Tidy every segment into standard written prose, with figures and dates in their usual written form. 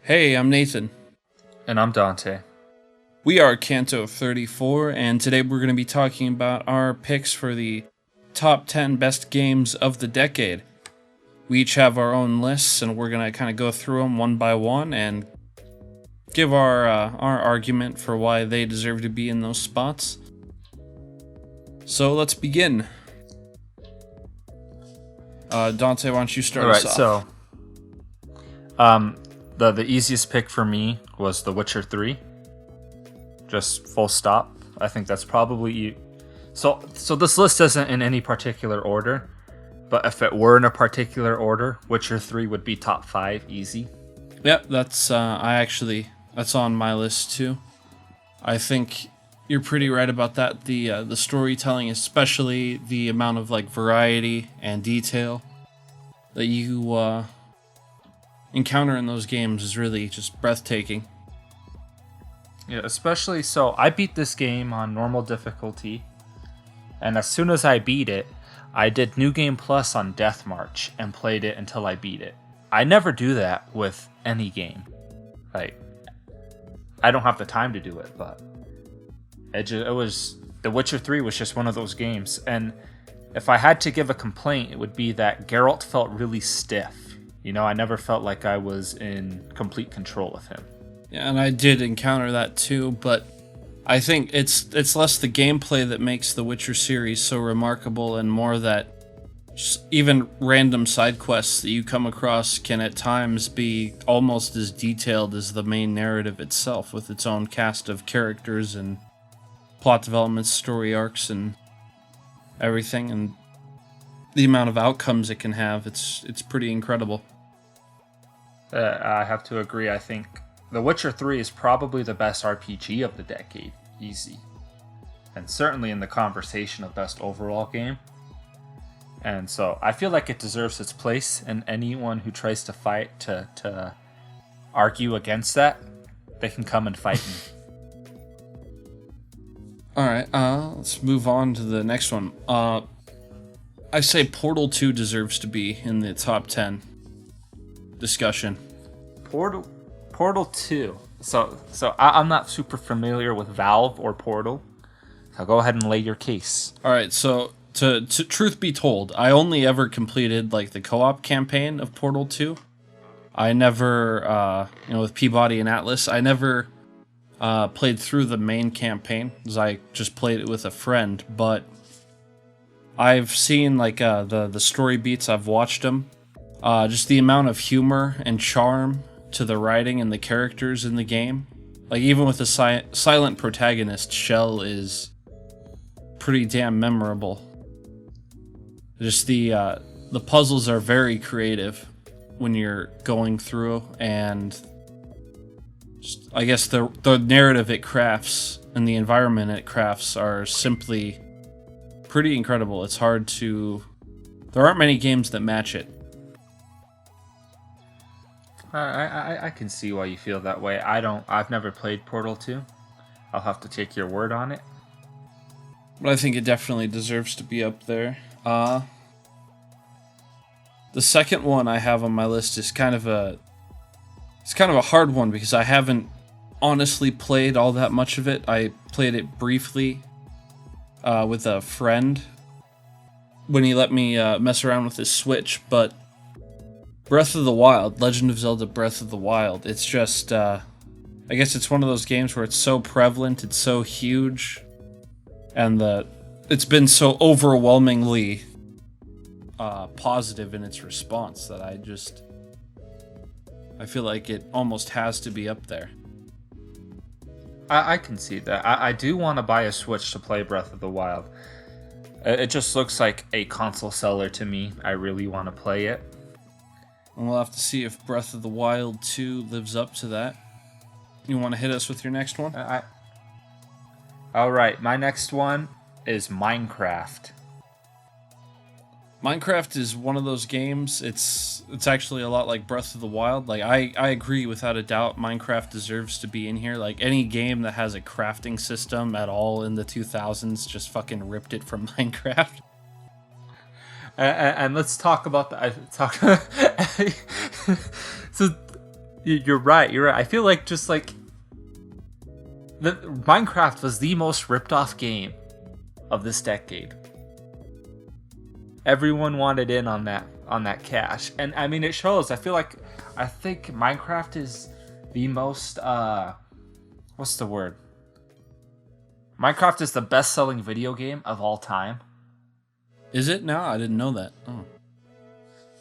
Hey, I'm Nathan. And I'm Dante. We are Canto 34, and today we're going to be talking about our picks for the top 10 best games of the decade. We each have our own lists, and we're going to kind of go through them one by one and give our argument for why they deserve to be in those spots. So let's begin. Dante, why don't you start us off? The easiest pick for me was The Witcher 3. Just full stop. I think that's probably... So this list isn't in any particular order, but if it were in a particular order, Witcher 3 would be top 5, easy. Yep, that's on my list too. I think you're pretty right about that. The storytelling, especially the amount of variety and detail that you encounter in those games, is really just breathtaking. Yeah, especially so. I beat this game on normal difficulty, and as soon as I beat it, I did New Game Plus on Death March and played it until I beat it. I never do that with any game. I don't have the time to do it, but it was The Witcher 3 was just one of those games. And if I had to give a complaint, it would be that Geralt felt really stiff. I never felt like I was in complete control of him. Yeah, and I did encounter that too, but I think it's less the gameplay that makes the Witcher series so remarkable, and more that just even random side quests that you come across can at times be almost as detailed as the main narrative itself, with its own cast of characters and plot developments, story arcs, and everything, and the amount of outcomes it can have. It's pretty incredible. I have to agree. I think The Witcher 3 is probably the best RPG of the decade, easy. And certainly in the conversation of best overall game. And so I feel like it deserves its place, and anyone who tries to fight to argue against that, they can come and fight me. Alright, let's move on to the next one. I say Portal 2 deserves to be in the top 10 discussion. Portal 2. So I'm not super familiar with Valve or Portal. So go ahead and lay your case. Alright, so to truth be told, I only ever completed the co-op campaign of Portal 2. I never, with Peabody and Atlas, I never played through the main campaign, because I just played it with a friend, but I've seen the story beats, I've watched them. Just the amount of humor and charm to the writing and the characters in the game. Even with the silent protagonist, Shell is pretty damn memorable. Just the puzzles are very creative when you're going through, and just, I guess the narrative it crafts and the environment it crafts are simply pretty incredible. It's hard to... There aren't many games that match it. I can see why you feel that way. I've never played Portal 2. I'll have to take your word on it. But I think it definitely deserves to be up there. The second one I have on my list is kind of a hard one, because I haven't honestly played all that much of it. I played it briefly with a friend when he let me mess around with his Switch, but Breath of the Wild, Legend of Zelda Breath of the Wild, it's just, I guess it's one of those games where it's so prevalent, it's so huge, and it's been so overwhelmingly positive in its response that I feel like it almost has to be up there. I can see that. I do want to buy a Switch to play Breath of the Wild. It just looks like a console seller to me. I really want to play it. And we'll have to see if Breath of the Wild 2 lives up to that. You want to hit us with your next one? Alright, my next one is Minecraft. Minecraft is one of those games, it's actually a lot like Breath of the Wild. I agree without a doubt Minecraft deserves to be in here. Any game that has a crafting system at all in the 2000s just fucking ripped it from Minecraft. And let's talk about that. So You're right. You're right. I feel like just like the Minecraft was the most ripped off game of this decade. Everyone wanted in on that cash, and I mean it shows. I think Minecraft is the most what's the word? Minecraft is the best-selling video game of all time. Is it now? I didn't know that. Oh.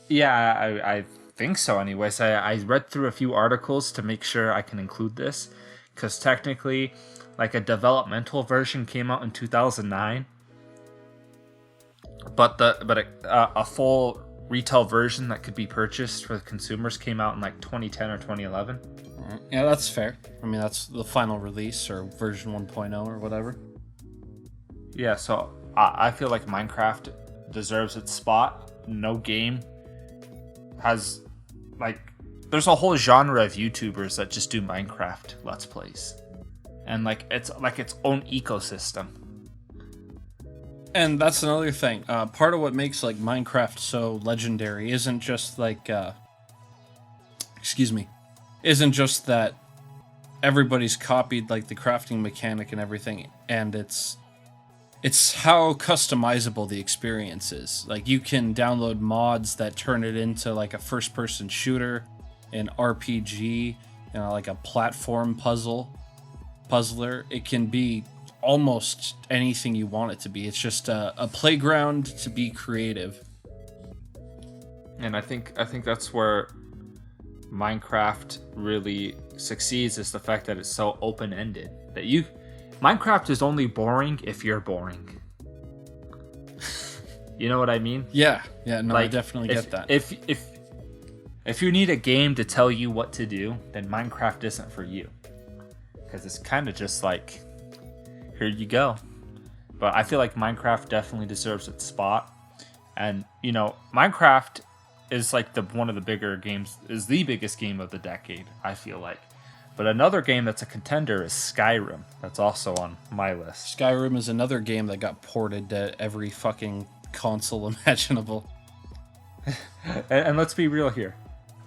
Yeah, I think so. Anyways, I read through a few articles to make sure I can include this, because technically, like a developmental version came out in 2009, but a full retail version that could be purchased for consumers came out in like 2010 or 2011. Yeah, that's fair. I mean, that's the final release or version 1.0 or whatever. Yeah, so I feel like Minecraft deserves its spot. No game has, like, there's a whole genre of YouTubers that just do Minecraft Let's Plays. And, like, it's like its own ecosystem. And that's another thing. Part of what makes, like, Minecraft so legendary isn't just, like, isn't just that everybody's copied like the crafting mechanic and everything, and it's how customizable the experience is. Like, you can download mods that turn it into like a first-person shooter, an RPG, like a platform puzzler. It can be almost anything you want it to be. It's just a playground to be creative. And I think that's where Minecraft really succeeds, is the fact that it's so open-ended. Minecraft is only boring if you're boring. You know what I mean? Yeah, no, like, I definitely get that. If you need a game to tell you what to do, then Minecraft isn't for you, because it's kind of just like, here you go. But I feel like Minecraft definitely deserves its spot, and Minecraft is like one of the bigger games, is the biggest game of the decade, I feel like. But another game that's a contender is Skyrim. That's also on my list. Skyrim is another game that got ported to every fucking console imaginable. and let's be real here,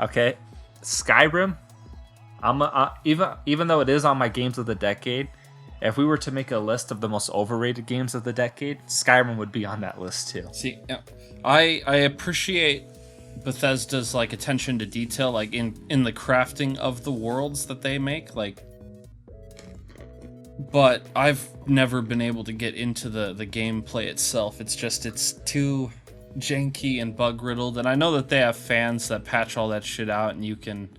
okay? Skyrim, even though it is on my games of the decade, if we were to make a list of the most overrated games of the decade, Skyrim would be on that list too. See, I appreciate Bethesda's like attention to detail, like in the crafting of the worlds that they make, like, but I've never been able to get into the gameplay itself. It's too janky and bug riddled, and I know that they have fans that patch all that shit out, and you can,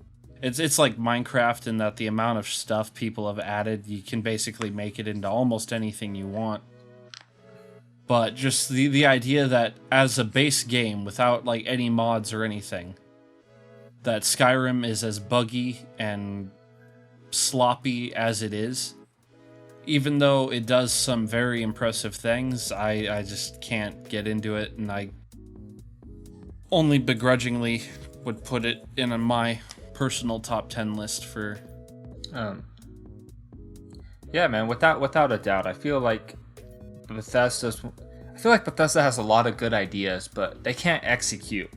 it's like Minecraft in that the amount of stuff people have added, you can basically make it into almost anything you want. But just the idea that as a base game, without like any mods or anything, that Skyrim is as buggy and sloppy as it is, even though it does some very impressive things, I just can't get into it, and I only begrudgingly would put it in my personal top 10 list for... Yeah, man, without a doubt, I feel like Bethesda has a lot of good ideas, but they can't execute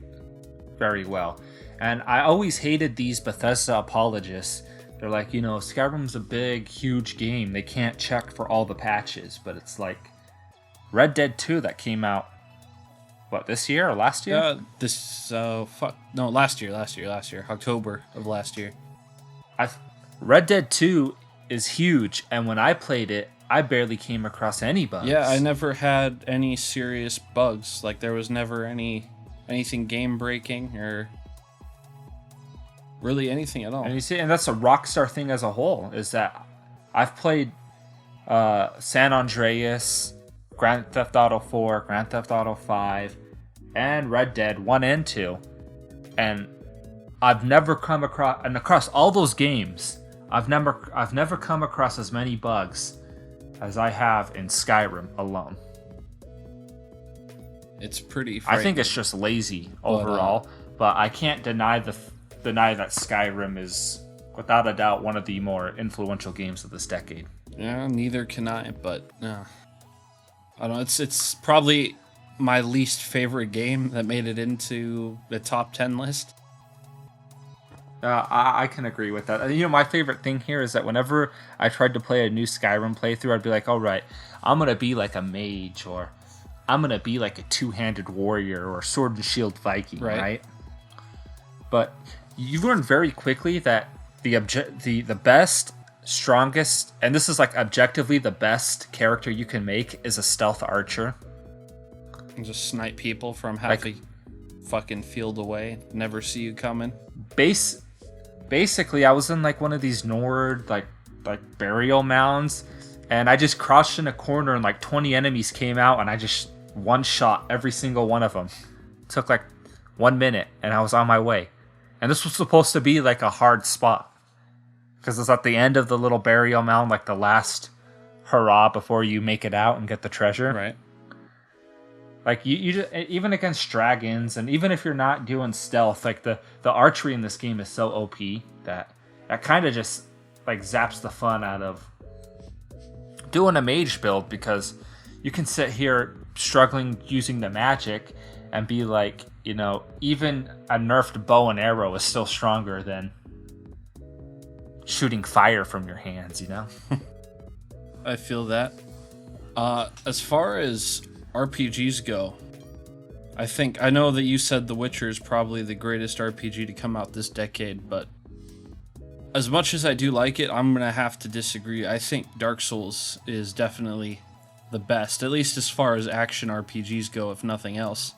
very well. And I always hated these Bethesda apologists. They're like, Skyrim's a big, huge game. They can't check for all the patches. But it's like Red Dead 2 that came out, what, this year or last year? Last year. October of last year. Red Dead 2 is huge, and when I played it, I barely came across any bugs. Yeah, I never had any serious bugs. Like, there was never anything game breaking or really anything at all. And that's a Rockstar thing as a whole, is that I've played San Andreas, Grand Theft Auto 4, Grand Theft Auto 5, and Red Dead 1 and 2, and I've never come across, and across all those games, I've never come across as many bugs as I have in Skyrim alone. It's pretty frightening. I think it's just lazy overall, but I can't deny that Skyrim is without a doubt one of the more influential games of this decade. Yeah, neither can I, but I don't know, it's probably my least favorite game that made it into the top 10 list. I can agree with that. You know, my favorite thing here is that whenever I tried to play a new Skyrim playthrough, I'd be like, all right, I'm going to be like a mage, or I'm going to be like a two-handed warrior or sword and shield Viking, right? But you learn very quickly that the best, strongest, and this is like objectively the best character you can make is a stealth archer. And just snipe people from half a fucking field away, never see you coming. Basically, I was in like one of these Nord like burial mounds, and I just crouched in a corner, and like 20 enemies came out, and I just one shot every single one of them. It took like 1 minute, and I was on my way. And this was supposed to be like a hard spot, because it's at the end of the little burial mound, like the last hurrah before you make it out and get the treasure. Right. Like you just, even against dragons, and even if you're not doing stealth, like the archery in this game is so OP that kind of just like zaps the fun out of doing a mage build, because you can sit here struggling using the magic and be like, you know, even a nerfed bow and arrow is still stronger than shooting fire from your hands, you know? I feel that. As far as RPGs go, I know that you said The Witcher is probably the greatest RPG to come out this decade, but as much as I do like it, I'm going to have to disagree. I think Dark Souls is definitely the best, at least as far as action RPGs go, if nothing else.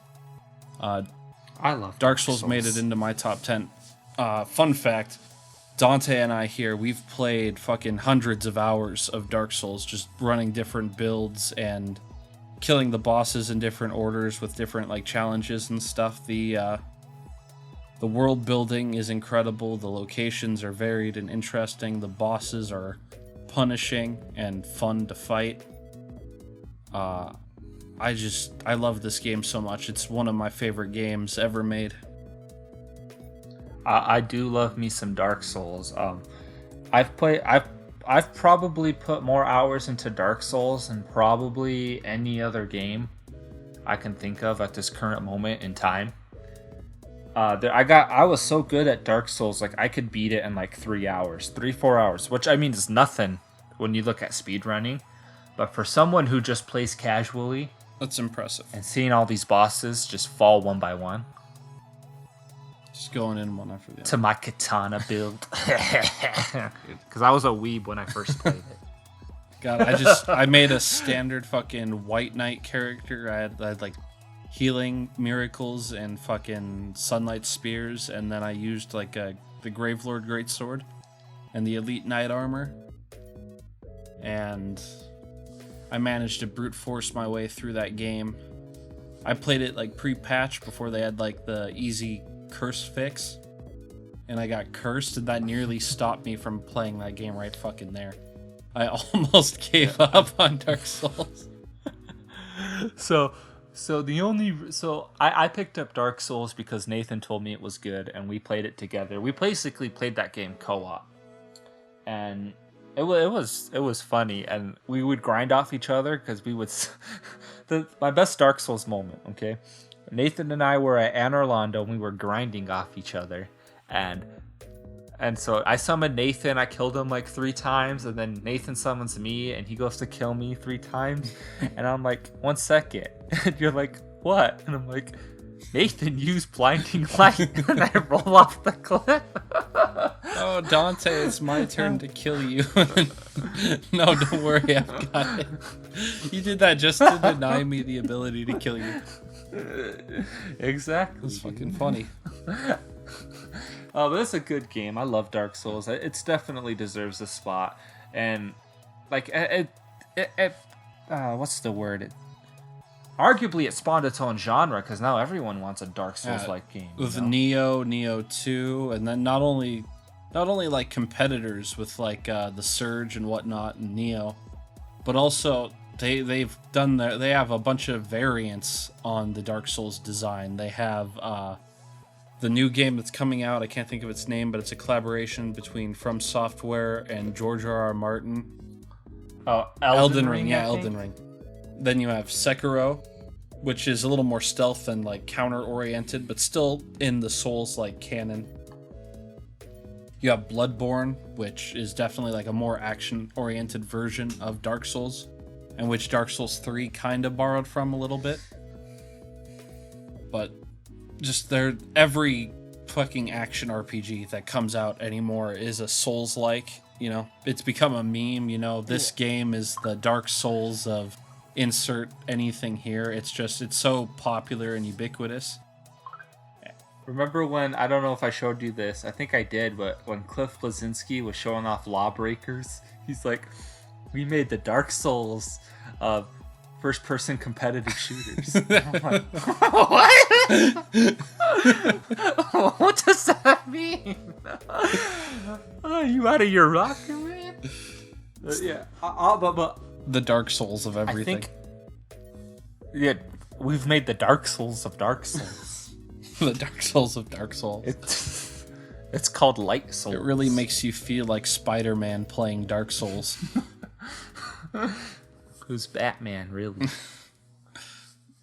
I love Dark Souls made it into my top 10. Fun fact, Dante and I here, we've played fucking hundreds of hours of Dark Souls, just running different builds and killing the bosses in different orders with different like challenges and stuff. The world building is incredible. The locations are varied and interesting. The bosses are punishing and fun to fight. I love this game so much. It's one of my favorite games ever made. I do love me some Dark Souls. I've probably put more hours into Dark Souls than probably any other game I can think of at this current moment in time. I was so good at Dark Souls, like I could beat it in like 4 hours, which I mean is nothing when you look at speedrunning. But for someone who just plays casually, that's impressive. And seeing all these bosses just fall one by one. Just going in one after the other. To my katana build. Because I was a weeb when I first played it. God, I made a standard fucking White Knight character. I had like healing miracles and fucking sunlight spears, and then I used like the Gravelord Greatsword and the Elite Knight armor. And I managed to brute force my way through that game. I played it like pre-patch before they had like the easy curse fix, and I got cursed, and that nearly stopped me from playing that game right fucking there. I almost gave up on Dark Souls. I picked up Dark Souls because Nathan told me it was good, and we played it together. We basically played that game co-op, and it was funny, and we would grind off each other because we would. My best Dark Souls moment, okay? Nathan and I were at Anne Orlando, and we were grinding off each other, and so I summoned Nathan. I killed him like 3 times, and then Nathan summons me, and he goes to kill me 3 times, and I'm like, 1 second, and you're like, what? And I'm like, Nathan used blinding light, and I roll off the cliff. Oh, Dante, it's my turn to kill you. No, don't worry, I've got it. You did that just to deny me the ability to kill you. Exactly. It's fucking funny. Oh, but it's a good game. I love Dark Souls. It definitely deserves a spot. And like what's the word? Arguably, it spawned its own genre because now everyone wants a Dark Souls-like game. With Neo 2, and then not only like competitors with like the Surge and whatnot and Neo, but also they have a bunch of variants on the Dark Souls design. They have the new game that's coming out. I can't think of its name, but it's a collaboration between From Software and George R.R. Martin. Oh, Elden Ring. Yeah, Elden Ring. Then you have Sekiro, which is a little more stealth and like counter-oriented, but still in the Souls-like canon. You have Bloodborne, which is definitely like a more action-oriented version of Dark Souls, and which Dark Souls 3 kind of borrowed from a little bit. But just every fucking action RPG that comes out anymore is a Souls-like. You know, it's become a meme. You know, this game is the Dark Souls of insert anything here. It's so popular and ubiquitous. Remember when, I don't know if I showed you this, I think I did, but when Cliff Bleszinski was showing off Lawbreakers, he's like, we made the Dark Souls of first-person competitive shooters. I'm like, what? What does that mean? Are you out of your rocker, man? Yeah, but the Dark Souls of everything. We've made the Dark Souls of Dark Souls. The Dark Souls of Dark Souls. It's called Light Souls. It really makes you feel like Spider-Man playing Dark Souls. Who's Batman, really?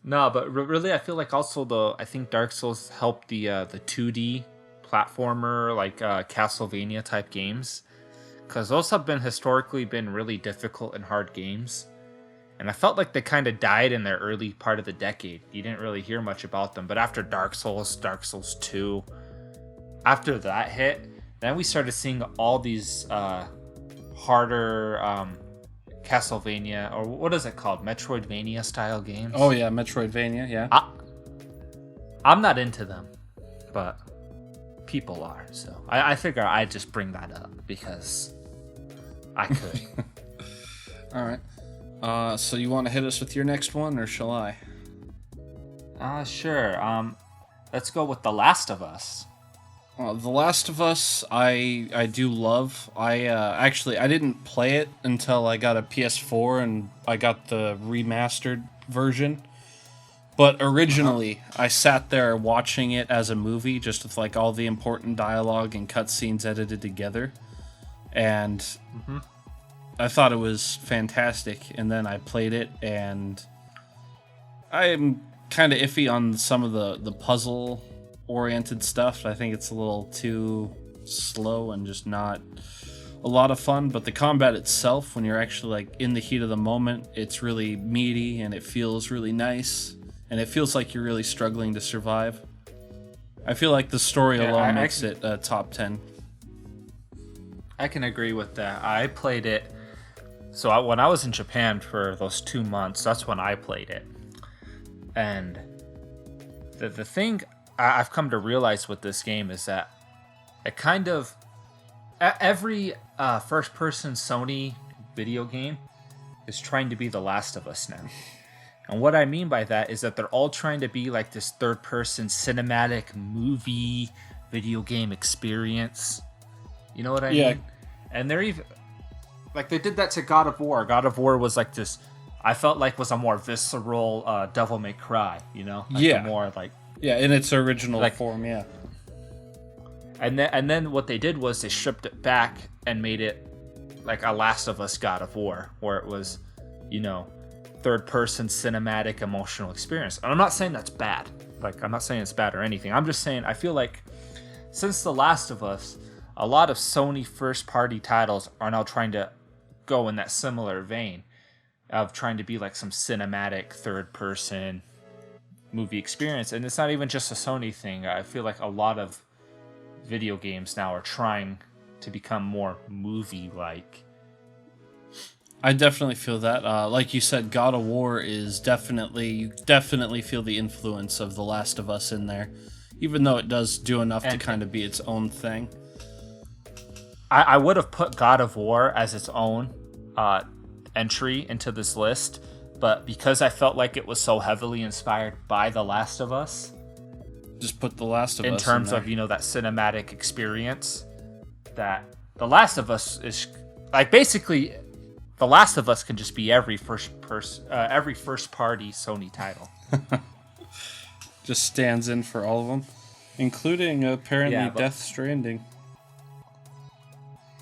No, but really, I feel like also I think Dark Souls helped the 2D platformer, like Castlevania type games, because those have historically been really difficult and hard games. And I felt like they kind of died in their early part of the decade. You didn't really hear much about them. But after Dark Souls 2, after that hit, then we started seeing all these harder Castlevania, or what is it called? Metroidvania style games. Oh yeah, Metroidvania, yeah. I'm not into them, but people are. So I figure I'd just bring that up because I could. All right. So you want to hit us with your next one, or shall I? Sure. Let's go with The Last of Us. The Last of Us, I do love. I didn't play it until I got a PS4 and I got the remastered version. But originally, I sat there watching it as a movie, just with like all the important dialogue and cutscenes edited together, and. Mm-hmm. I thought it was fantastic, and then I played it, and I'm kind of iffy on some of the puzzle-oriented stuff. I think it's a little too slow and just not a lot of fun, but the combat itself, when you're actually like in the heat of the moment, it's really meaty, and it feels really nice, and it feels like you're really struggling to survive. I feel like the story alone makes it top 10. I can agree with that. I played it. So when I was in Japan for those 2 months, that's when I played it. And the thing I've come to realize with this game is that it kind of... Every first-person Sony video game is trying to be The Last of Us now. And what I mean by that is that they're all trying to be like this third-person cinematic movie video game experience. You know what I mean? And they're even... Like, they did that to God of War. God of War was like this... I felt like was a more visceral Devil May Cry, you know? Like more like... Yeah, in its original form, yeah. And then what they did was they stripped it back and made it like a Last of Us God of War, where it was, you know, third-person cinematic emotional experience. And I'm not saying that's bad. Like, I'm not saying it's bad or anything. I'm just saying I feel like since The Last of Us, a lot of Sony first-party titles are now trying to go in that similar vein of trying to be like some cinematic third-person movie experience. And it's not even just a Sony thing. I feel like a lot of video games now are trying to become more movie-like. I definitely feel that. Like you said, God of War is you definitely feel the influence of The Last of Us in there, even though it does do enough to kind of be its own thing. I would have put God of War as its own entry into this list, but because I felt like it was so heavily inspired by The Last of Us, just put The Last of Us in terms of, you know, that cinematic experience, that The Last of Us is like basically The Last of Us can just be every first party Sony title. Just stands in for all of them, including apparently Death Stranding.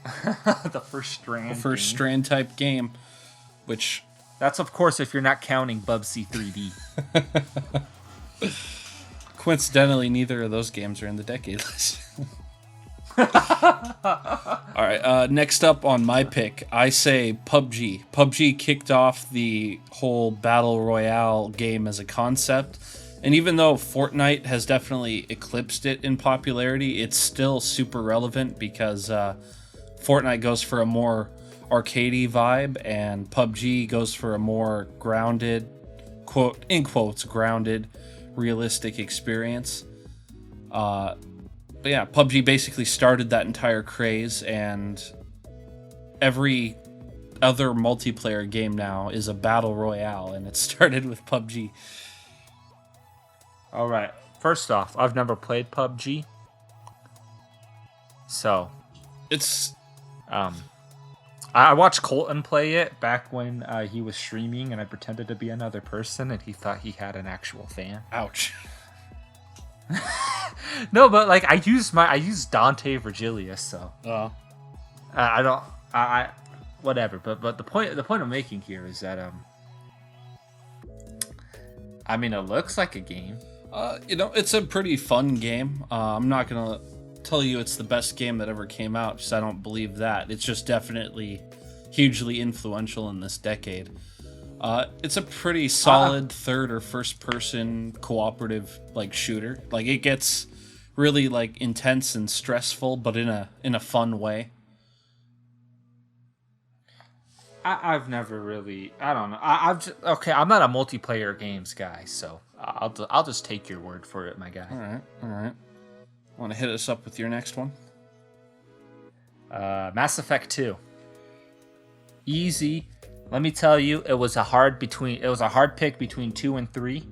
The first Strand. The first Strand type game, which that's of course if you're not counting Bubsy 3D. Coincidentally, neither of those games are in the decade list. All right, next up on my pick, I say PUBG. PUBG kicked off the whole battle royale game as a concept, and even though Fortnite has definitely eclipsed it in popularity, it's still super relevant because Fortnite goes for a more arcadey vibe, and PUBG goes for a more grounded, quote in quotes, grounded, realistic experience. But yeah, PUBG basically started that entire craze, and every other multiplayer game now is a battle royale, and it started with PUBG. All right. First off, I've never played PUBG, so It's I watched Colton play it back when he was streaming, and I pretended to be another person, and he thought he had an actual fan. ouch. No, but like I used Dante Virgilius, so I whatever. But the point I'm making here is that I mean, it looks like a game. It's a pretty fun game. I'm not gonna tell you it's the best game that ever came out, because I don't believe that. It's just definitely hugely influential in this decade. It's a pretty solid third or first person cooperative like shooter. Like, it gets really like intense and stressful, but in a fun way. I've never really. I don't know. Okay. I'm not a multiplayer games guy, so I'll just take your word for it, my guy. All right. Want to hit us up with your next one? Mass Effect 2. Easy. Let me tell you, it was a hard pick between 2 and 3.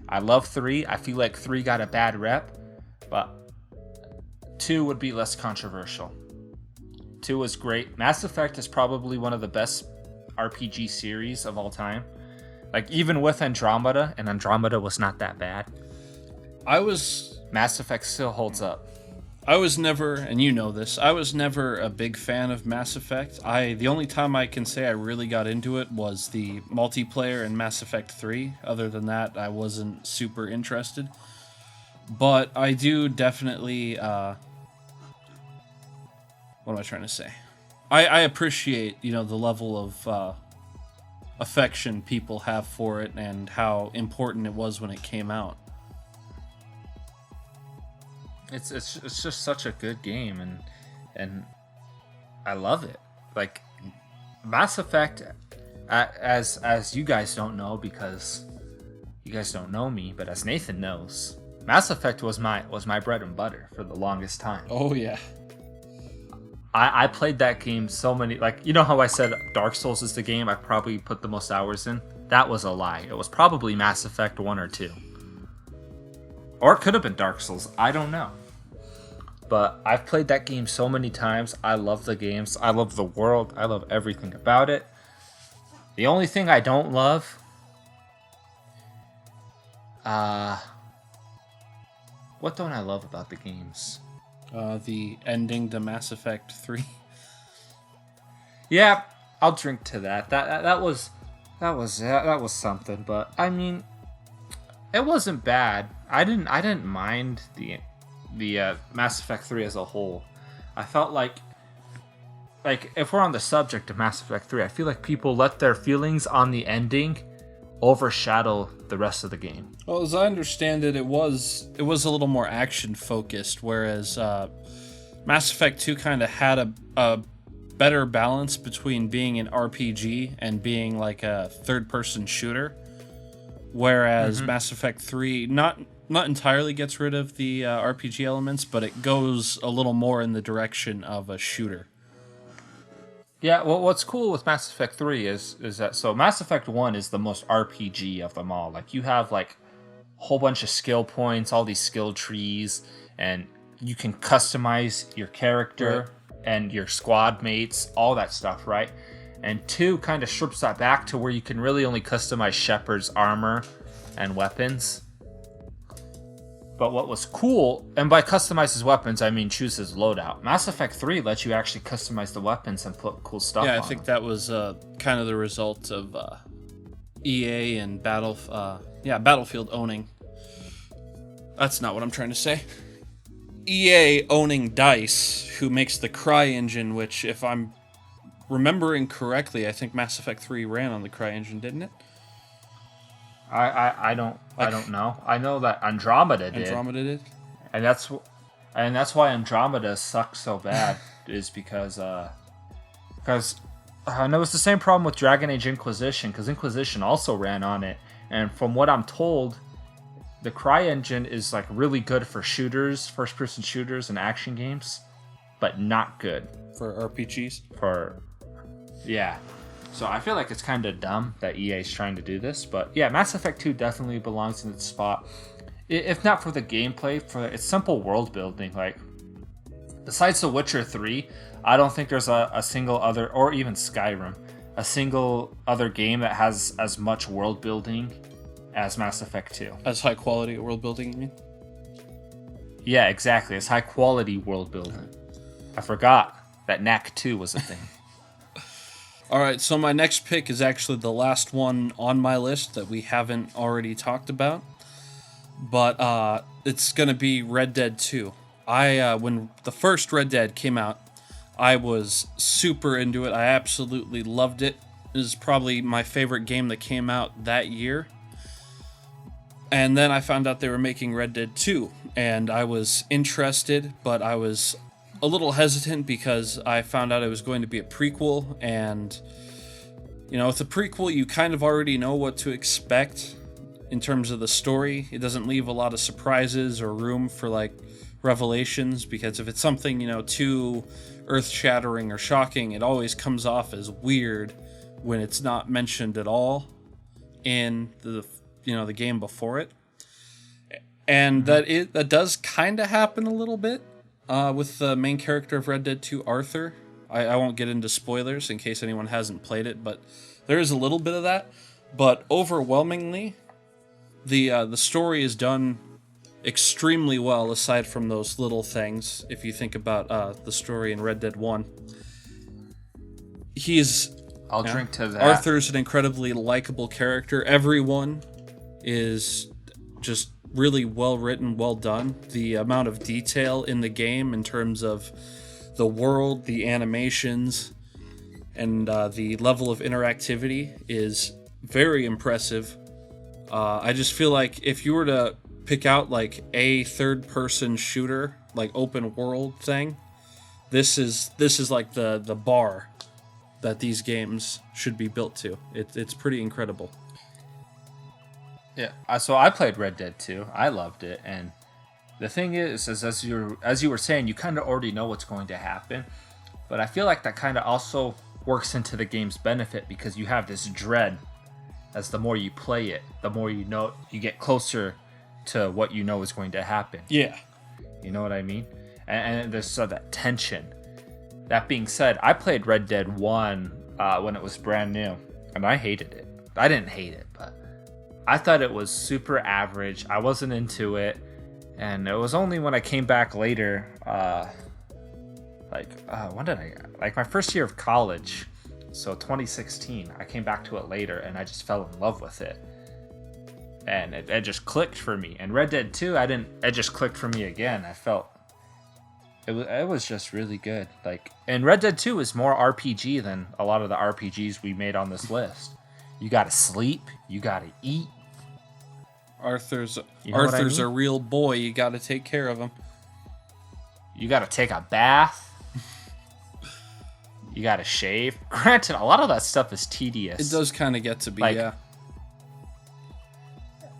I love 3. I feel like 3 got a bad rep, but 2 would be less controversial. 2 was great. Mass Effect is probably one of the best RPG series of all time. Like, even with Andromeda, and Andromeda was not that bad. Mass Effect still holds up. I was never, and you know this, I was never a big fan of Mass Effect. The only time I can say I really got into it was the multiplayer in Mass Effect 3. Other than that, I wasn't super interested. But I do definitely, what am I trying to say? I appreciate, the level of affection people have for it and how important it was when it came out. It's just such a good game, and I love it. Like, Mass Effect, as you guys don't know because you guys don't know me, but as Nathan knows, Mass Effect was my bread and butter for the longest time. Oh yeah. I played that game so many, like, you know how I said Dark Souls is the game I probably put the most hours in? That was a lie. It was probably Mass Effect 1 or 2. Or it could have been Dark Souls. I don't know. But I've played that game so many times. I love the games. I love the world. I love everything about it. The only thing I don't love... what don't I love about the games? The ending to Mass Effect 3. Yeah, I'll drink to that. That was something. But I mean, it wasn't bad. I didn't mind the Mass Effect 3 as a whole. I felt like if we're on the subject of Mass Effect 3, I feel like people let their feelings on the ending overshadow the rest of the game. Well, as I understand it, it was a little more action focused, whereas Mass Effect 2 kind of had a better balance between being an RPG and being like a third-person shooter. Whereas Mass Effect 3 not entirely gets rid of the RPG elements, but it goes a little more in the direction of a shooter. Yeah, well, what's cool with Mass Effect 3 is that, so Mass Effect 1 is the most RPG of them all. Like, you have, like, a whole bunch of skill points, all these skill trees, and you can customize your character and your squad mates, all that stuff, right? And 2 kind of strips that back to where you can really only customize Shepard's armor and weapons. But what was cool, and by customize his weapons, I mean choose his loadout. Mass Effect 3 lets you actually customize the weapons and put cool stuff on Yeah, I think that was kind of the result of EA and Battlefield owning. That's not what I'm trying to say. EA owning DICE, who makes the CryEngine, which, if I'm remembering correctly, I think Mass Effect 3 ran on the CryEngine, didn't it? I don't know. I know that Andromeda did. Andromeda did? And that's why Andromeda sucks so bad is because and it was the same problem with Dragon Age Inquisition, because Inquisition also ran on it, and from what I'm told, the CryEngine is like really good for shooters, first-person shooters, and action games, but not good for RPGs. Yeah. So I feel like it's kind of dumb that EA is trying to do this, but yeah, Mass Effect 2 definitely belongs in its spot. If not for the gameplay, for its simple world building. Like, besides The Witcher 3, I don't think there's a single other, or even Skyrim, a single other game that has as much world building as Mass Effect 2. As high quality world building, you mean? Yeah, exactly. It's high quality world building. I forgot that NAC 2 was a thing. Alright, so my next pick is actually the last one on my list that we haven't already talked about. But it's going to be Red Dead 2. When the first Red Dead came out, I was super into it. I absolutely loved it. It was probably my favorite game that came out that year. And then I found out they were making Red Dead 2, and I was interested, but I was a little hesitant because I found out it was going to be a prequel, and, you know, with a prequel, you kind of already know what to expect in terms of the story. It doesn't leave a lot of surprises or room for, like, revelations, because if it's something, you know, too earth-shattering or shocking, it always comes off as weird when it's not mentioned at all in the game before it. And that does kind of happen a little bit with the main character of Red Dead 2, Arthur. I won't get into spoilers in case anyone hasn't played it, but there is a little bit of that. But overwhelmingly, the story is done extremely well, aside from those little things. If you think about the story in Red Dead 1, I'll drink to that. Arthur's an incredibly likable character. Everyone is just really well written, well done. The amount of detail in the game in terms of the world, the animations, and the level of interactivity is very impressive. I just feel like if you were to pick out like a third-person shooter, like open world thing, this is like the bar that these games should be built to. It's pretty incredible. Yeah, so I played Red Dead 2. I loved it, and the thing is as you were saying, you kind of already know what's going to happen, but I feel like that kind of also works into the game's benefit, because you have this dread. As the more you play it, the more you know, you get closer to what you know is going to happen. Yeah. You know what I mean? And there's that tension. That being said, I played Red Dead 1 when it was brand new, and I hated it. I didn't hate it, but I thought it was super average. I wasn't into it, and it was only when I came back later, when did I? Like my first year of college, so 2016. I came back to it later, and I just fell in love with it, and it just clicked for me. And Red Dead 2, it just clicked for me again. I felt it was just really good. Like, and Red Dead 2 is more RPG than a lot of the RPGs we made on this list. You gotta sleep, you gotta eat. Arthur's a real boy. You gotta take care of him. You gotta take a bath. You gotta shave. Granted, a lot of that stuff is tedious. It does kind of get to be, like, yeah.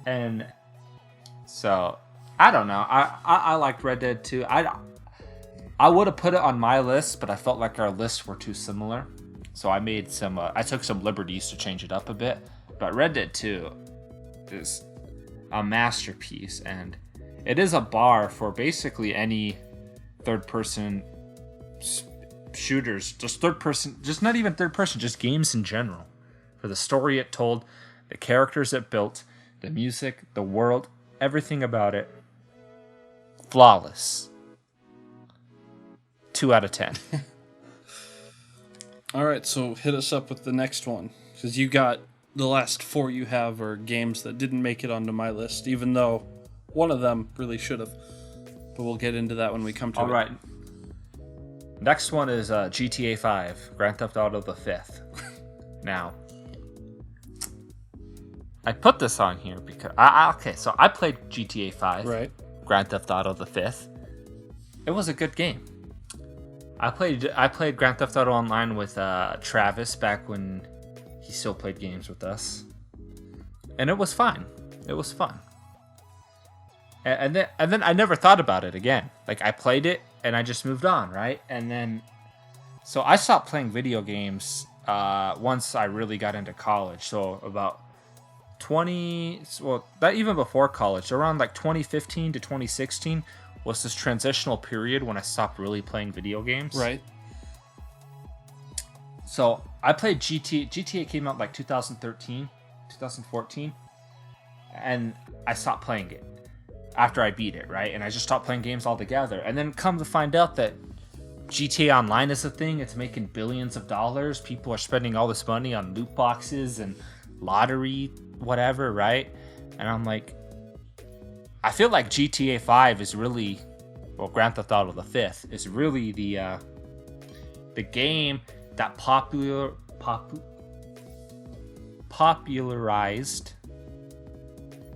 And so, I don't know. I liked Red Dead 2. I would have put it on my list, but I felt like our lists were too similar. So I took some liberties to change it up a bit. But Red Dead 2 is a masterpiece, and it is a bar for basically any third-person shooters, just not even third-person, just games in general. For the story it told, the characters it built, the music, the world, everything about it, flawless. 2 out of 10. All right, so hit us up with the next one, because you got the last 4 you have are games that didn't make it onto my list, even though one of them really should have. but we'll get into that when we come to it. All right. Next one is GTA 5, Grand Theft Auto the 5th. Now, I put this on here because so I played GTA 5, Right. Grand Theft Auto the 5th. It was a good game. I played Grand Theft Auto Online with Travis back when he still played games with us, and it was fine. It was fun. And then I never thought about it again. Like, I played it and I just moved on, right? And then, so I stopped playing video games once I really got into college. So about that even before college, around like 2015 to 2016 was this transitional period when I stopped really playing video games. Right. So I played GTA. GTA came out like 2013, 2014, and I stopped playing it after I beat it, right? And I just stopped playing games altogether. And then come to find out that GTA Online is a thing. It's making billions of dollars. People are spending all this money on loot boxes and lottery, whatever, right? And I'm like, I feel like GTA 5 is really, well, Grand Theft Auto the 5th is really the game that popularized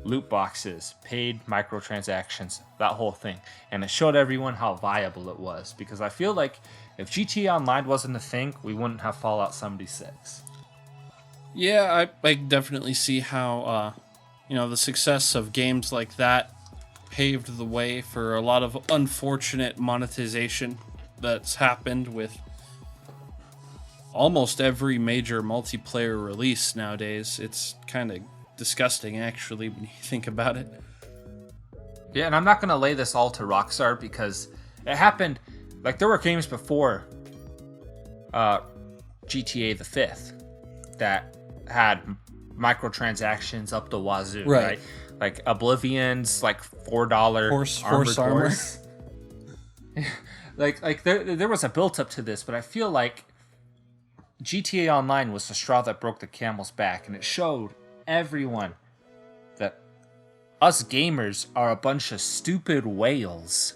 loot boxes, paid microtransactions, that whole thing. And it showed everyone how viable it was. Because I feel like if GTA Online wasn't a thing, we wouldn't have Fallout 76. Yeah, I definitely see how, the success of games like that paved the way for a lot of unfortunate monetization that's happened with almost every major multiplayer release nowadays. It's kind of disgusting, actually, when you think about it. Yeah, and I'm not going to lay this all to Rockstar because it happened, like, there were games before GTA the 5th that had microtransactions up the wazoo, right? Like Oblivion's like $4 horse armor. like there was a built up to this, but I feel like GTA Online was the straw that broke the camel's back, and it showed everyone that us gamers are a bunch of stupid whales,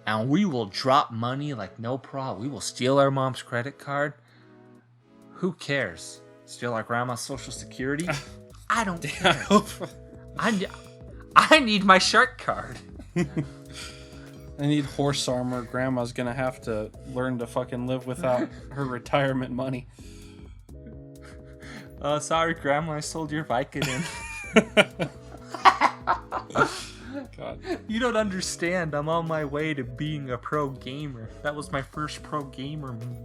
and we will drop money like no problem. We will steal our mom's credit card. Who cares? Steal our grandma's social security? I don't care. I need my shark card. I need horse armor. Grandma's gonna have to learn to fucking live without her retirement money. Sorry, Grandma, I sold your Vicodin. God. You don't understand. I'm on my way to being a pro gamer. That was my first pro gamer move.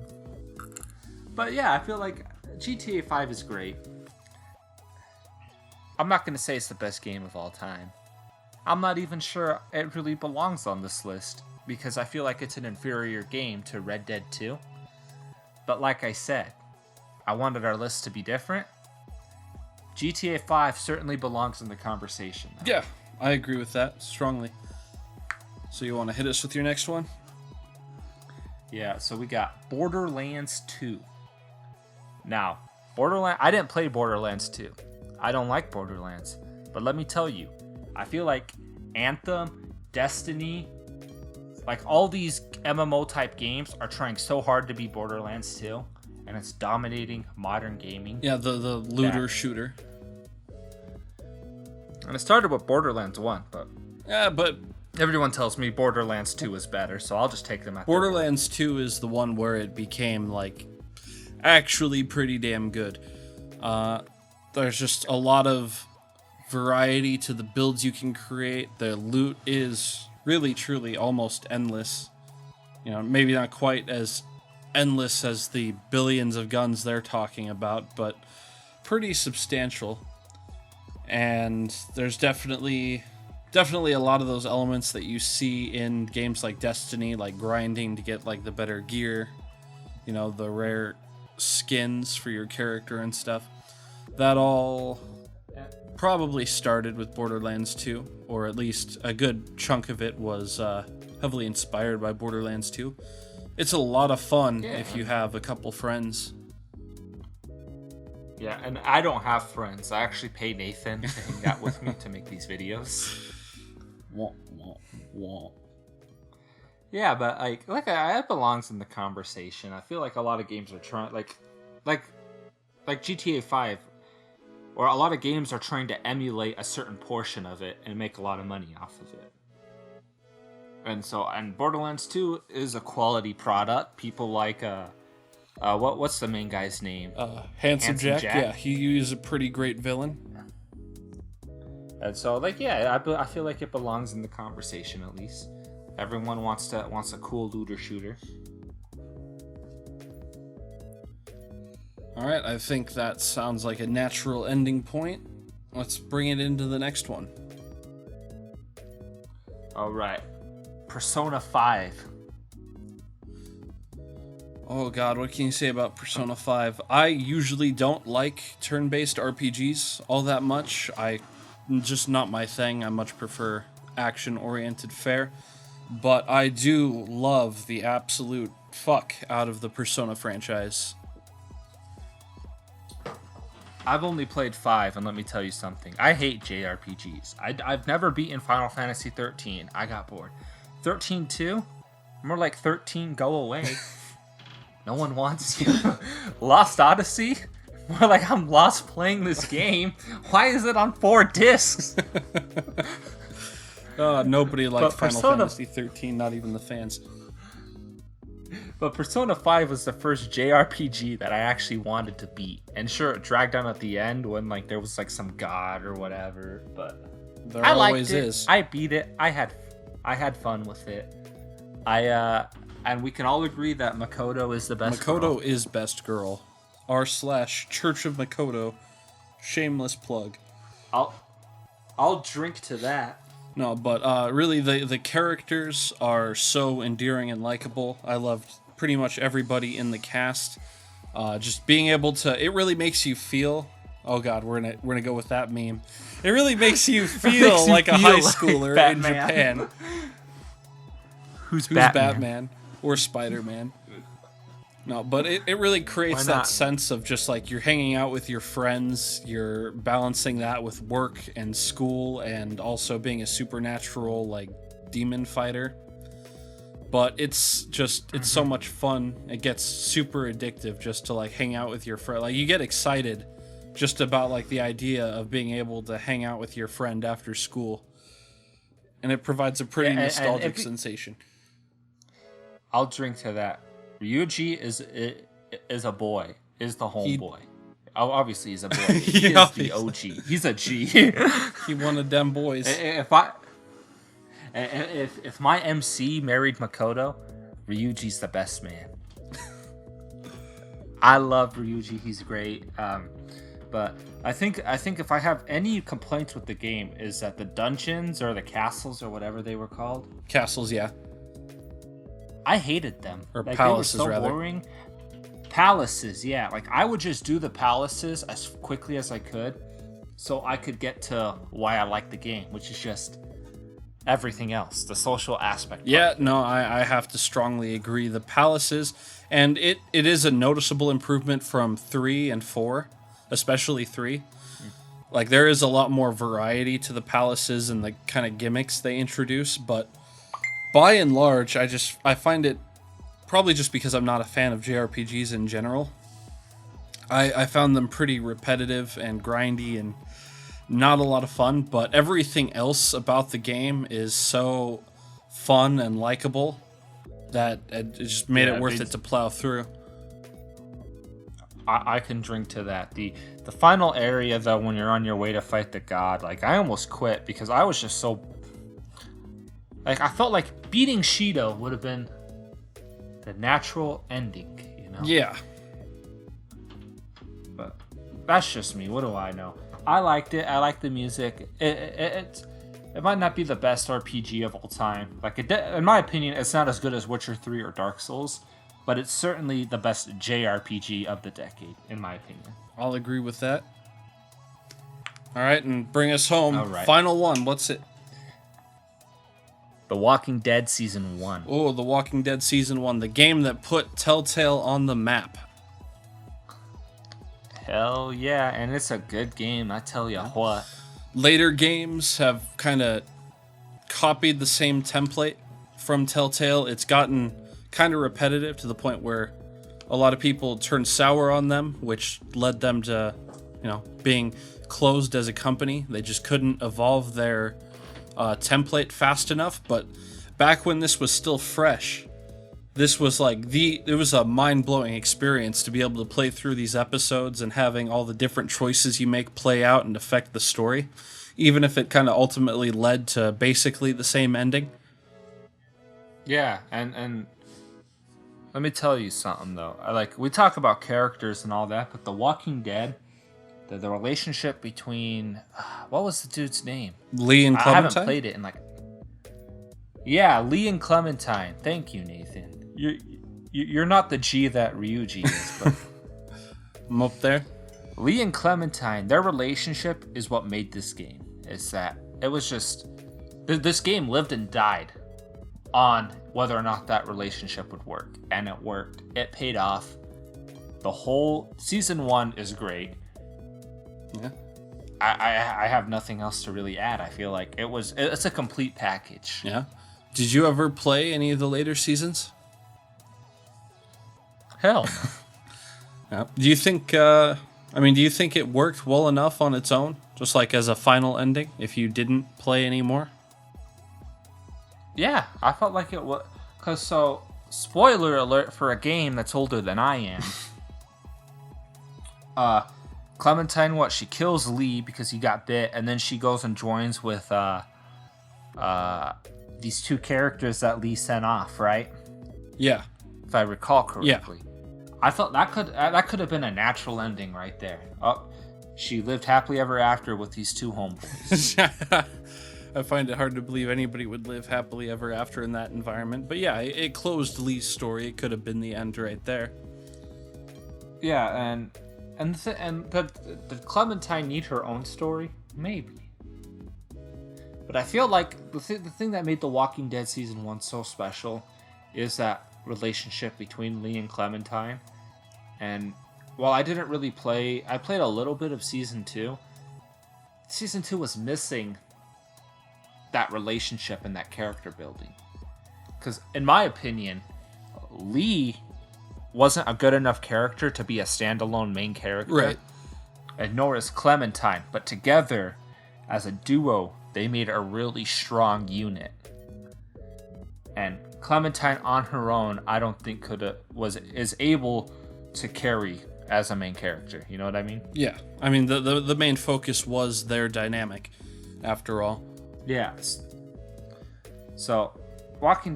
But yeah, I feel like GTA 5 is great. I'm not going to say it's the best game of all time. I'm not even sure it really belongs on this list because I feel like it's an inferior game to Red Dead 2. But like I said, I wanted our list to be different. GTA 5 certainly belongs in the conversation, though. Yeah, I agree with that strongly. So you want to hit us with your next one? Yeah, so we got Borderlands 2. Now, I didn't play Borderlands 2. I don't like Borderlands. But let me tell you, I feel like Anthem, Destiny, like all these MMO type games are trying so hard to be Borderlands 2, and it's dominating modern gaming. Yeah, the looter shooter. And it started with Borderlands 1, but Yeah, but everyone tells me Borderlands 2 is better, so I'll just take them at Borderlands 2 is the one where it became like actually pretty damn good. There's just a lot of variety to the builds you can create. The loot is really truly almost endless. Maybe not quite as endless as the billions of guns they're talking about, but pretty substantial. And there's definitely a lot of those elements that you see in games like Destiny, like grinding to get like the better gear, the rare skins for your character and stuff. That all probably started with Borderlands 2, or at least a good chunk of it was heavily inspired by Borderlands 2. It's a lot of fun if you have a couple friends. Yeah, and I don't have friends. I actually pay Nathan to hang out with me to make these videos. Wah, wah, wah. Yeah, but it belongs in the conversation. I feel like a lot of games are trying like GTA 5 or a lot of games are trying to emulate a certain portion of it and make a lot of money off of it. And Borderlands 2 is a quality product. People like what's the main guy's name? Handsome Jack. Yeah, he is a pretty great villain. And so I feel like it belongs in the conversation at least. Everyone wants a cool looter shooter. All right, I think that sounds like a natural ending point. Let's bring it into the next one. All right. Persona 5. Oh god, what can you say about Persona 5? I usually don't like turn-based RPGs all that much. Just not my thing. I much prefer action-oriented fare. But I do love the absolute fuck out of the Persona franchise. I've only played 5, and let me tell you something. I hate JRPGs. I've never beaten Final Fantasy 13. I got bored. 13-2? More like 13 go away. No one wants you. Lost Odyssey? More like I'm lost playing this game. Why is it on 4 discs? Nobody liked Final Fantasy 13, not even the fans. But Persona 5 was the first JRPG that I actually wanted to beat. And sure, it dragged on at the end when there was some god or whatever. But there always is. I beat it. I had fun with it. And we can all agree that Makoto is the best. Makoto is best girl. r/Church of Makoto. Shameless plug. I'll drink to that. No, but really the characters are so endearing and likable. I loved pretty much everybody in the cast. Just being able to, it really makes you feel. Oh god, we're gonna go with that meme. It really makes you feel like a high schooler in Japan. Who's Batman? Or Spider-Man? No, but it really creates that sense of just you're hanging out with your friends, you're balancing that with work and school, and also being a supernatural demon fighter. But it's so much fun. It gets super addictive just to hang out with your friend. You get excited just about the idea of being able to hang out with your friend after school, and it provides a pretty nostalgic sensation. I'll drink to that. Ryuji is a boy. Is the homeboy. Obviously he's a boy. He is the OG. He's a G. He one of them boys. If my MC married Makoto, Ryuji's the best man. I love Ryuji. He's great. But I think if I have any complaints with the game is that the dungeons or the castles or whatever they were called. Castles, yeah. I hated them. Or palaces, they were so rather. boring. Palaces, yeah. I would just do the palaces as quickly as I could so I could get to why I like the game, which is just everything else, the social aspect. Yeah, no, I have to strongly agree. The palaces, and it is a noticeable improvement from 3 and 4, especially 3. There is a lot more variety to the palaces and the kind of gimmicks they introduce, but by and large, I find it, probably just because I'm not a fan of JRPGs in general, I found them pretty repetitive and grindy and not a lot of fun, but everything else about the game is so fun and likable that it just made it worth it to plow through. I can drink to that. The final area, though, when you're on your way to fight the god, I almost quit because I was just so... I felt like beating Shido would have been the natural ending, Yeah. But that's just me. What do I know? I liked it. I liked the music. It might not be the best RPG of all time. In my opinion, it's not as good as Witcher 3 or Dark Souls, but it's certainly the best JRPG of the decade, in my opinion. I'll agree with that. All right, and bring us home. All right. Final one. What's it? The Walking Dead Season 1. Oh, The Walking Dead Season 1, the game that put Telltale on the map. Hell yeah, and it's a good game, I tell you what. Later games have kind of copied the same template from Telltale. It's gotten kind of repetitive to the point where a lot of people turned sour on them, which led them to, being closed as a company. They just couldn't evolve their template fast enough. But back when this was still fresh, this was it was a mind-blowing experience to be able to play through these episodes and having all the different choices you make play out and affect the story, even if it kind of ultimately led to basically the same ending. Yeah, and let me tell you something though. We talk about characters and all that, but The Walking Dead, the relationship between what was the dude's name? Lee and Clementine. I haven't played it in Yeah, Lee and Clementine. Thank you, Nathan. You're not the G that Ryuji is, but I'm up there. Lee and Clementine, their relationship is what made this game. It's that it was just this game lived and died on whether or not that relationship would work, and it worked. It paid off. The whole season 1 is great. Yeah. I have nothing else to really add. I feel like it's a complete package. Yeah. Did you ever play any of the later seasons? Hell. Yeah. Do you think do you think it worked well enough on its own, just like as a final ending, if you didn't play anymore? Yeah, I felt like it was. Spoiler alert for a game that's older than I am. Clementine, she kills Lee because he got bit, and then she goes and joins with these two characters that Lee sent off, right? Yeah. If I recall correctly. Yeah. I thought that could have been a natural ending right there. Oh, she lived happily ever after with these two homeboys. I find it hard to believe anybody would live happily ever after in that environment. But yeah, it closed Lee's story. It could have been the end right there. Yeah, and did Clementine need her own story? Maybe. But I feel like the thing that made The Walking Dead Season 1 so special is that relationship between Lee and Clementine. And while I didn't really play, I played a little bit of Season 2. Season 2 was missing that relationship and that character building. Because in my opinion, Lee wasn't a good enough character to be a standalone main character. Right. And nor is Clementine. But together, as a duo, they made a really strong unit. And Clementine on her own, I don't think is able to carry as a main character. You know what I mean? Yeah. I mean, the main focus was their dynamic, after all. Yeah. So, Walking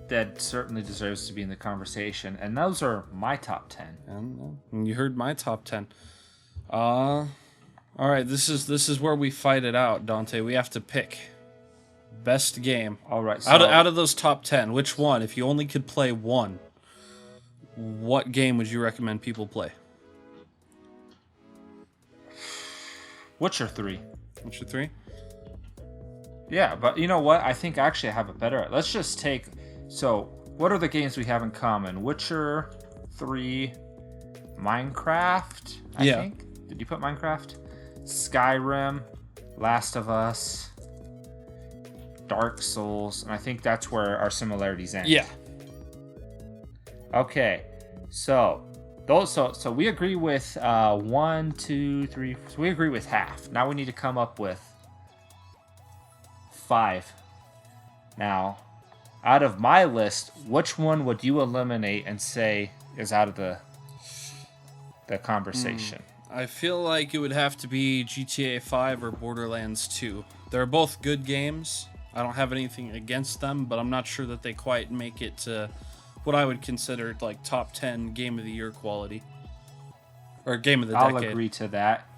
Dead certainly deserves to be in the conversation, and those are my top 10. And you heard my top 10. All right, this is where we fight it out, Dante. We have to pick best game. All right. So, out of those top 10, which one, if you only could play one, what game would you recommend people play? Witcher 3. Witcher 3? Yeah, but you know what? I think actually I have a better... Let's just take... So, what are the games we have in common? Witcher 3, Minecraft, I think? Did you put Minecraft? Skyrim, Last of Us, Dark Souls, and I think that's where our similarities end. Yeah. Okay, so we agree with 1, 2, 3. So we agree with half. Now we need to come up with 5. Now, out of my list, which one would you eliminate and say is out of the conversation? I feel like it would have to be GTA 5 or Borderlands 2. They're both good games. I don't have anything against them, but I'm not sure that they quite make it to what I would consider like top 10 game of the year quality. Or game of the decade. I'll agree to that.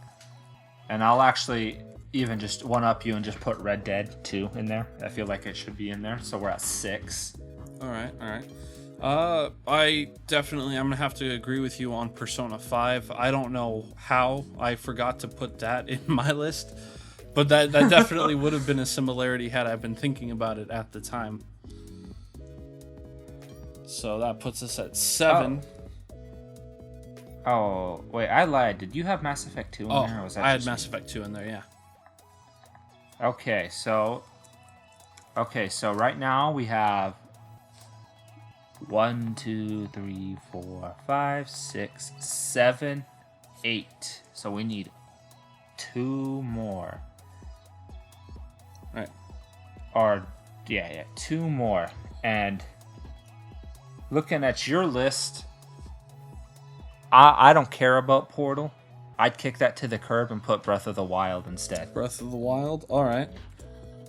And I'll actually even just one-up you and just put Red Dead 2 in there. I feel like it should be in there. So we're at 6. All right. I'm going to have to agree with you on Persona 5. I don't know how I forgot to put that in my list, but that definitely would have been a similarity had I been thinking about it at the time. So that puts us at 7. Oh, wait, I lied. Did you have Mass Effect 2 in there? Or was that I had Mass Effect 2 in there, yeah. Okay, so Okay, so right now we have 1, 2, 3, 4, 5, 6, 7, 8. So we need 2 more. Right. Or, yeah, 2 more. And looking at your list, I don't care about Portal. I'd kick that to the curb and put Breath of the Wild instead. Breath of the Wild? Alright.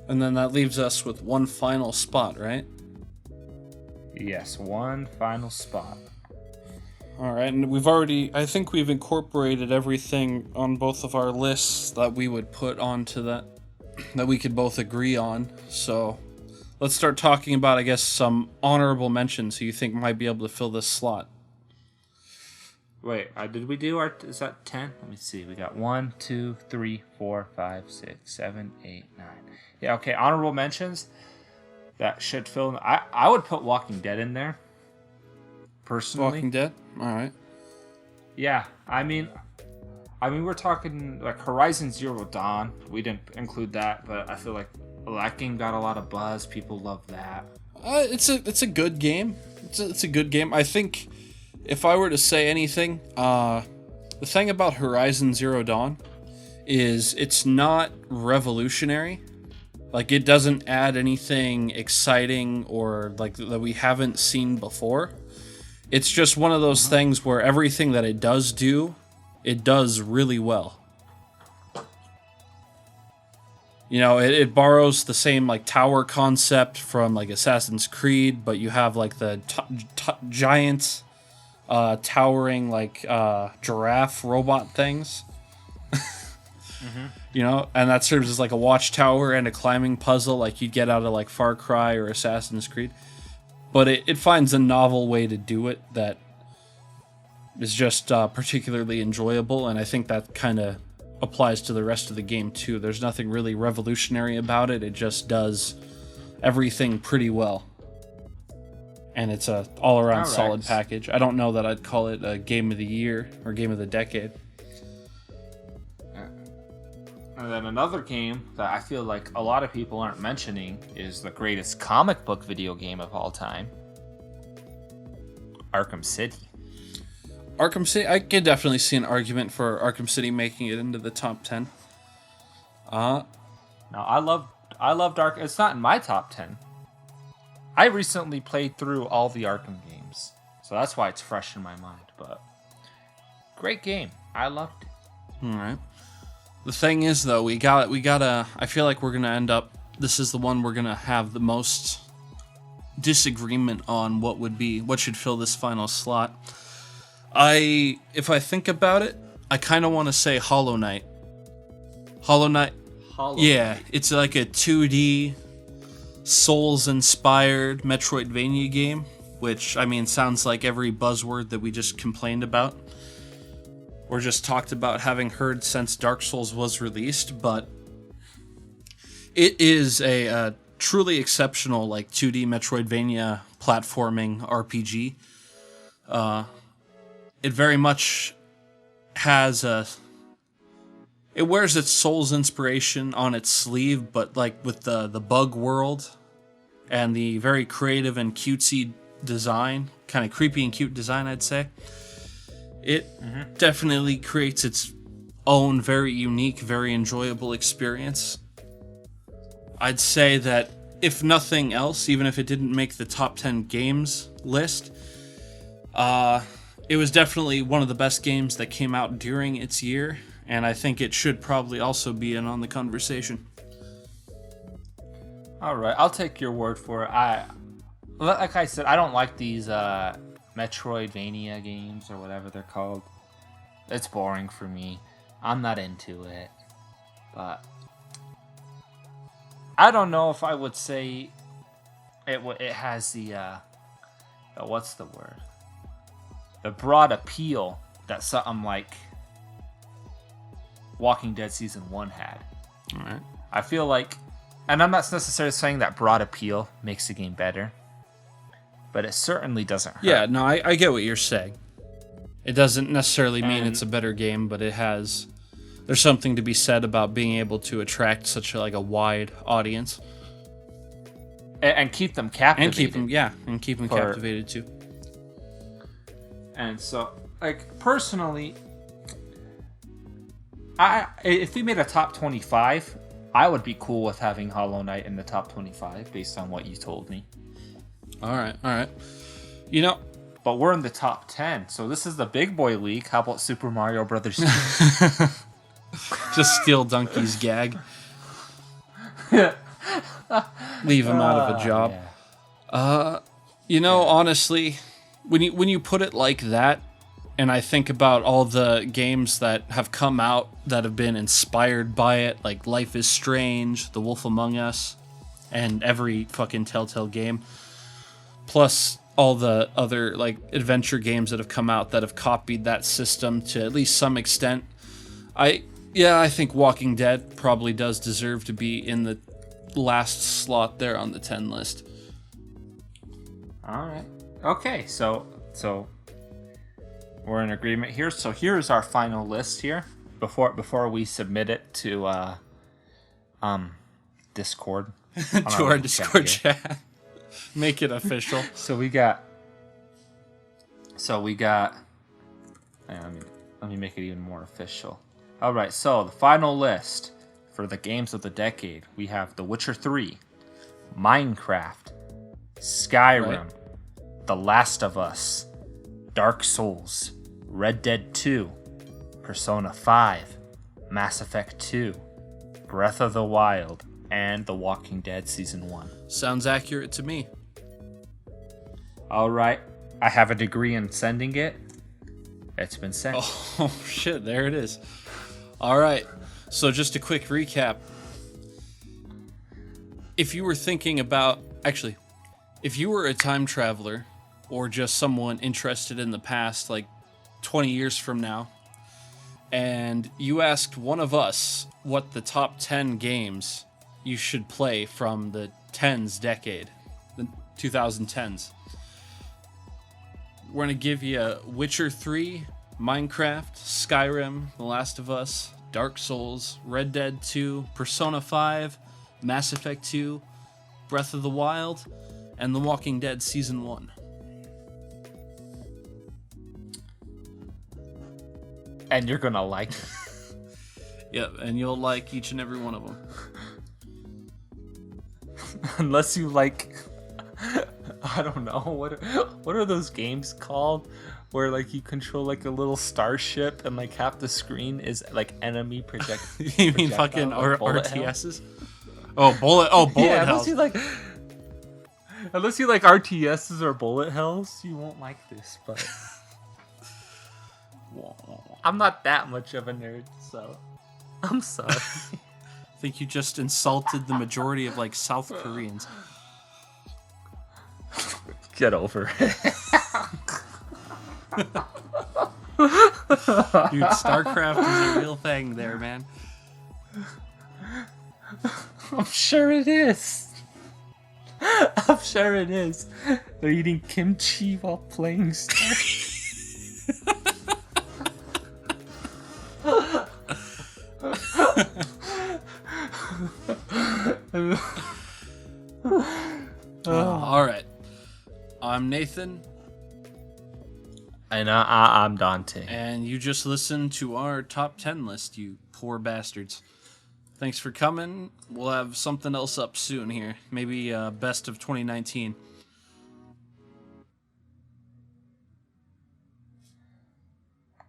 And then that leaves us with one final spot, right? Yes, one final spot. Alright, and I think we've incorporated everything on both of our lists that we would put onto that we could both agree on. So let's start talking about, I guess, some honorable mentions who you think might be able to fill this slot. Wait, did we do is that 10? Let me see. We got 1, 2, 3, 4, 5, 6, 7, 8, 9. Yeah, okay, honorable mentions. That should fill. I would put Walking Dead in there. Personally. Walking Dead? Alright. Yeah, I mean, we're talking like Horizon Zero Dawn. We didn't include that, but I feel like that game got a lot of buzz. People love that. It's a good game. It's a good game. I think if I were to say anything, the thing about Horizon Zero Dawn is it's not revolutionary. Like, it doesn't add anything exciting or like that we haven't seen before. It's just one of those things where everything that it does do, it does really well. You know, it borrows the same like tower concept from like Assassin's Creed, but you have like the giant towering like giraffe robot things. You know, and that serves as like a watchtower and a climbing puzzle like you'd get out of like Far Cry or Assassin's Creed. But it finds a novel way to do it that is just particularly enjoyable, and I think that kind of applies to the rest of the game too. There's nothing really revolutionary about it. It just does everything pretty well. And it's a all-around solid package. I don't know that I'd call it a game of the year or game of the decade. And then another game that I feel like a lot of people aren't mentioning is the greatest comic book video game of all time, Arkham City. Arkham City, I could definitely see an argument for Arkham City making it into the top 10. Now, I loved Arkham. It's not in my top 10. I recently played through all the Arkham games, so that's why it's fresh in my mind. But great game. I loved it. All right. The thing is, though, we gotta. I feel like we're gonna end up. This is the one we're gonna have the most disagreement on. What should fill this final slot? If I think about it, I kind of want to say Hollow Knight. Hollow Knight. Yeah, it's like a 2D, Souls-inspired Metroidvania game, which, I mean, sounds like every buzzword that we just complained about. Or just talked about having heard since Dark Souls was released, but it is a truly exceptional like 2D Metroidvania platforming RPG. It very much has it wears its Souls inspiration on its sleeve, but like with the bug world and the very creative and cutesy design, kind of creepy and cute design, I'd say. It definitely creates its own very unique, very enjoyable experience. I'd say that if nothing else, even if it didn't make the top 10 games list, it was definitely one of the best games that came out during its year, and I think it should probably also be in on the conversation. All right, I'll take your word for it. Like I said, I don't like these Metroidvania games or whatever they're called. It's boring for me. I'm not into it. But I don't know if I would say it has the what's the word? The broad appeal that something like Walking Dead Season 1 had. All right. I feel like, and I'm not necessarily saying that broad appeal makes the game better, but it certainly doesn't hurt. Yeah, no, I get what you're saying. It doesn't necessarily mean it's a better game, but there's something to be said about being able to attract such a wide audience. and keep them captivated. And keep them captivated too. And so, like, personally, if we made a top 25, I would be cool with having Hollow Knight in the top 25 based on what you told me. All right. You know, but we're in the top 10, so this is the big boy league. How about Super Mario Brothers 2? Just steal Donkey's gag. Leave him out of a job. Yeah. Honestly, when you put it like that, and I think about all the games that have come out that have been inspired by it, like Life is Strange, The Wolf Among Us, and every fucking Telltale game, plus all the other like adventure games that have come out that have copied that system to at least some extent, I think Walking Dead probably does deserve to be in the last slot there on the 10 list. All right. Okay, so we're in agreement here. So here's our final list here before we submit it to Discord. To our Discord chat. Make it official. So we got let me make it even more official. All right, so the final list for the games of the decade, we have The Witcher 3, Minecraft, Skyrim, The Last of Us, Dark Souls, Red Dead 2, Persona 5, Mass Effect 2, Breath of the Wild, and The Walking Dead Season 1. Sounds accurate to me. All right, I have a degree in sending it. It's been sent. Oh, shit, there it is. All right, so just a quick recap. If you were thinking about... Actually, if you were a time traveler or just someone interested in the past, like 20 years from now, and you asked one of us what the top 10 games you should play from the 10s decade, the 2010s, we're going to give you Witcher 3, Minecraft, Skyrim, The Last of Us, Dark Souls, Red Dead 2, Persona 5, Mass Effect 2, Breath of the Wild, and The Walking Dead Season 1. And you're gonna like it. Yep, and you'll like each and every one of them. Unless you like... I don't know, what are those games called where like you control like a little starship and like half the screen is like enemy You mean fucking RTSs? Bullet yeah, hells. Unless you like RTSs or bullet hells, you won't like this, but I'm not that much of a nerd, so I'm sorry. I think you just insulted the majority of like South Koreans. Get over it. Dude, StarCraft is a real thing there, man. I'm sure it is. I'm sure it is. They're eating kimchi while playing All right. I'm Nathan. And I'm Dante. And you just listened to our top 10 list, you poor bastards. Thanks for coming. We'll have something else up soon here. Maybe best of 2019.